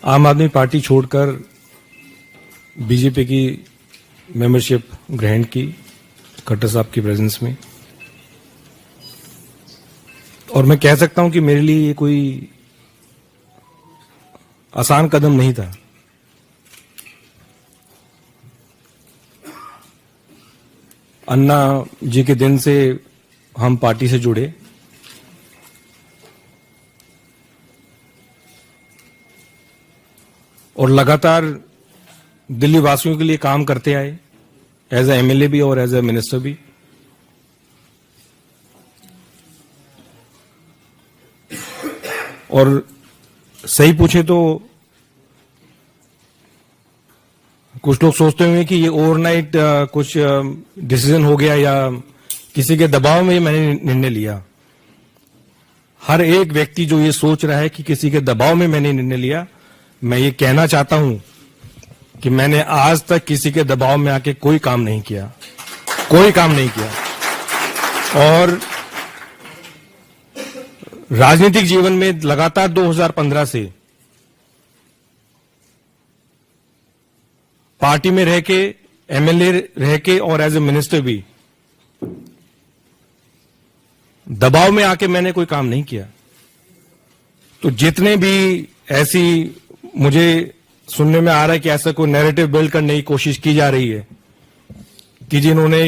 आम आदमी पार्टी छोड़कर बीजेपी की मेंबरशिप ग्रहण की खट्टर साहब की प्रेजेंस में, और मैं कह सकता हूं कि मेरे लिए ये कोई आसान कदम नहीं था। अन्ना जी के दिन से हम पार्टी से जुड़े और लगातार दिल्ली वासियों के लिए काम करते आए, एज ए एमएलए भी और एज ए मिनिस्टर भी। और सही पूछे तो कुछ लोग सोचते होंगे कि ये ओवरनाइट कुछ डिसीजन हो गया या किसी के दबाव में मैंने निर्णय लिया। हर एक व्यक्ति जो ये सोच रहा है कि किसी के दबाव में मैंने निर्णय लिया, मैं ये कहना चाहता हूं कि मैंने आज तक किसी के दबाव में आके कोई काम नहीं किया, कोई काम नहीं किया। और राजनीतिक जीवन में लगातार 2015 से पार्टी में रह के, एमएलए रह के और एज ए मिनिस्टर भी दबाव में आके मैंने कोई काम नहीं किया। तो जितने भी ऐसी मुझे सुनने में आ रहा है कि ऐसा कोई नैरेटिव बिल्ड करने की कोशिश की जा रही है कि जिन्होंने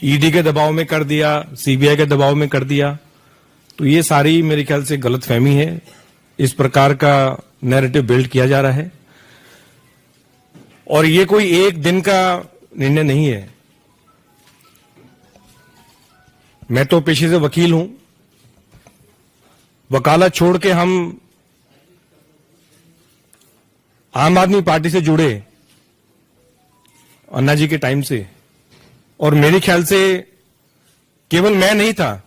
ईडी के दबाव में कर दिया, सीबीआई के दबाव में कर दिया, तो ये सारी मेरे ख्याल से गलतफहमी है। इस प्रकार का नैरेटिव बिल्ड किया जा रहा है और ये कोई एक दिन का निर्णय नहीं है। मैं तो पेशे से वकील हूं, वकालत छोड़ के हम आम आदमी पार्टी से जुड़े अन्ना जी के टाइम से, और मेरे ख्याल से केवल मैं नहीं था,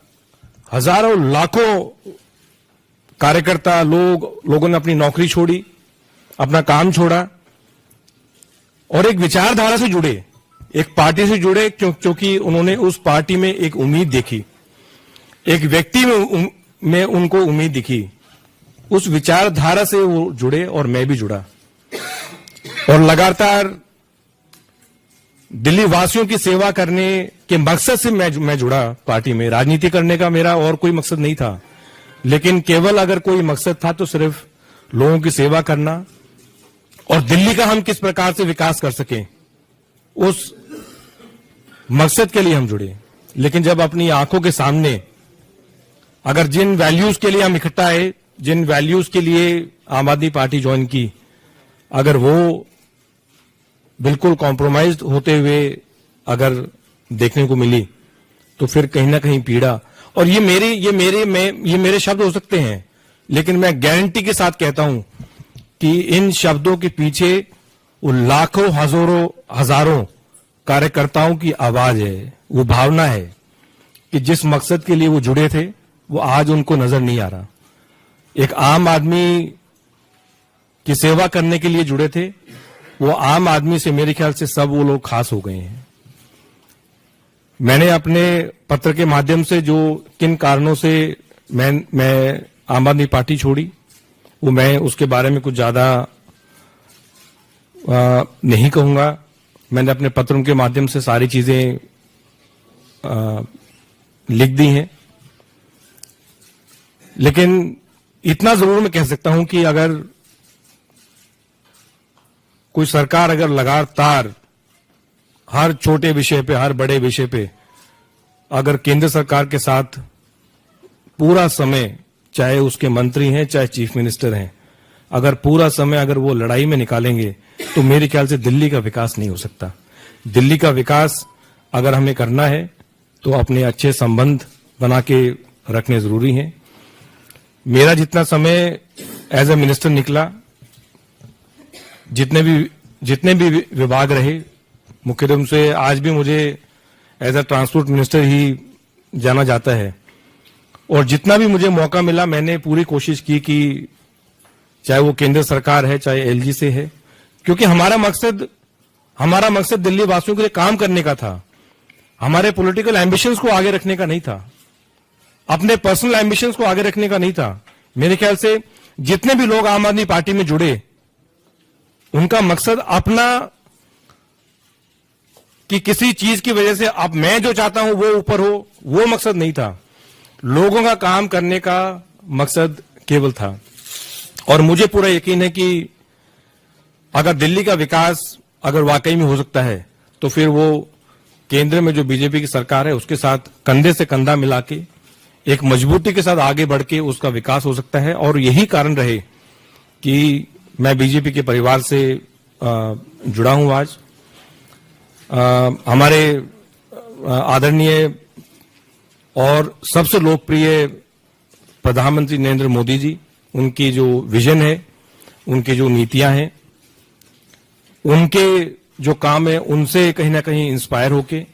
हजारों लाखों कार्यकर्ता लोगों ने अपनी नौकरी छोड़ी, अपना काम छोड़ा और एक विचारधारा से जुड़े, एक पार्टी से जुड़े, क्योंकि उन्होंने उस पार्टी में एक उम्मीद देखी, एक व्यक्ति में उनको उम्मीद दिखी। उस विचारधारा से वो जुड़े और मैं भी जुड़ा और लगातार दिल्ली वासियों की सेवा करने के मकसद से मैं जुड़ा पार्टी में। राजनीति करने का मेरा और कोई मकसद नहीं था, लेकिन केवल अगर कोई मकसद था तो सिर्फ लोगों की सेवा करना और दिल्ली का हम किस प्रकार से विकास कर सकें, उस मकसद के लिए हम जुड़े। लेकिन जब अपनी आंखों के सामने अगर जिन वैल्यूज के लिए हम इकट्ठा आए, जिन वैल्यूज के लिए आम आदमी पार्टी ज्वाइन की, अगर वो बिल्कुल कॉम्प्रोमाइज्ड होते हुए अगर देखने को मिली तो फिर कहीं ना कहीं पीड़ा। और ये मेरे शब्द हो सकते हैं, लेकिन मैं गारंटी के साथ कहता हूं कि इन शब्दों के पीछे वो लाखों हजारों कार्यकर्ताओं की आवाज है, वो भावना है कि जिस मकसद के लिए वो जुड़े थे वो आज उनको नजर नहीं आ रहा। एक आम आदमी की सेवा करने के लिए जुड़े थे, वो आम आदमी से मेरे ख्याल से सब वो लोग खास हो गए हैं। मैंने अपने पत्र के माध्यम से जो किन कारणों से मैं आम आदमी पार्टी छोड़ी, वो मैं उसके बारे में कुछ ज्यादा नहीं कहूंगा। मैंने अपने पत्रों के माध्यम से सारी चीजें लिख दी हैं, लेकिन इतना जरूर मैं कह सकता हूं कि अगर कोई सरकार अगर लगातार हर छोटे विषय पे, हर बड़े विषय पे अगर केंद्र सरकार के साथ पूरा समय, चाहे उसके मंत्री हैं चाहे चीफ मिनिस्टर हैं, अगर पूरा समय अगर वो लड़ाई में निकालेंगे तो मेरे ख्याल से दिल्ली का विकास नहीं हो सकता। दिल्ली का विकास अगर हमें करना है तो अपने अच्छे संबंध बना के रखने जरूरी हैं। मेरा जितना समय एज ए मिनिस्टर निकला, जितने भी विभाग रहे, मुख्य रूप से आज भी मुझे एज ए ट्रांसपोर्ट मिनिस्टर ही जाना जाता है, और जितना भी मुझे मौका मिला मैंने पूरी कोशिश की कि चाहे वो केंद्र सरकार है चाहे एलजी से है, क्योंकि हमारा मकसद दिल्ली वासियों के लिए काम करने का था। हमारे पॉलिटिकल एम्बिशंस को आगे रखने का नहीं था, अपने पर्सनल एम्बिशंस को आगे रखने का नहीं था। मेरे ख्याल से जितने भी लोग आम आदमी पार्टी में जुड़े उनका मकसद अपना कि किसी चीज की वजह से अब मैं जो चाहता हूं वो ऊपर हो, वो मकसद नहीं था। लोगों का काम करने का मकसद केवल था। और मुझे पूरा यकीन है कि अगर दिल्ली का विकास अगर वाकई में हो सकता है तो फिर वो केंद्र में जो बीजेपी की सरकार है उसके साथ कंधे से कंधा मिला के एक मजबूती के साथ आगे बढ़ के उसका विकास हो सकता है। और यही कारण रहे कि मैं बीजेपी के परिवार से जुड़ा हूं आज। हमारे आदरणीय और सबसे लोकप्रिय प्रधानमंत्री नरेंद्र मोदी जी, उनकी जो विजन है, उनकी जो नीतियां हैं, उनके जो काम है, उनसे कहीं ना कहीं इंस्पायर होके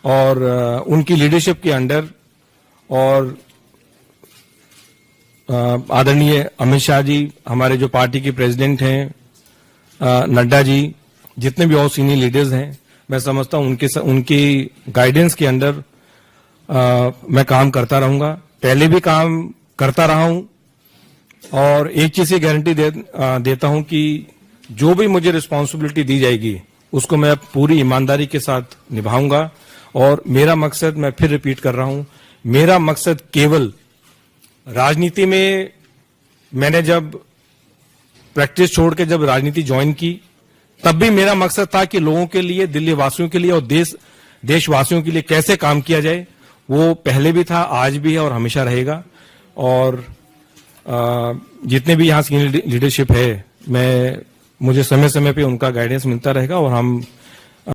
और उनकी लीडरशिप के अंडर और आदरणीय अमित शाह जी, हमारे जो पार्टी के प्रेसिडेंट हैं, नड्डा जी, जितने भी और सीनियर लीडर्स हैं, मैं समझता हूं उनकी गाइडेंस के अंडर मैं काम करता रहूंगा। पहले भी काम करता रहा हूं और एक चीज की गारंटी देता हूं कि जो भी मुझे रिस्पांसिबिलिटी दी जाएगी उसको मैं पूरी ईमानदारी के साथ निभाऊंगा। और मेरा मकसद, मैं फिर रिपीट कर रहा हूं, मेरा मकसद केवल राजनीति में, मैंने जब प्रैक्टिस छोड़ के जब राजनीति ज्वाइन की तब भी मेरा मकसद था कि लोगों के लिए, दिल्ली वासियों के लिए और देशवासियों के लिए कैसे काम किया जाए। वो पहले भी था, आज भी है और हमेशा रहेगा। और जितने भी यहाँ सीनियर लीडरशिप है, मुझे समय समय पे उनका गाइडेंस मिलता रहेगा और हम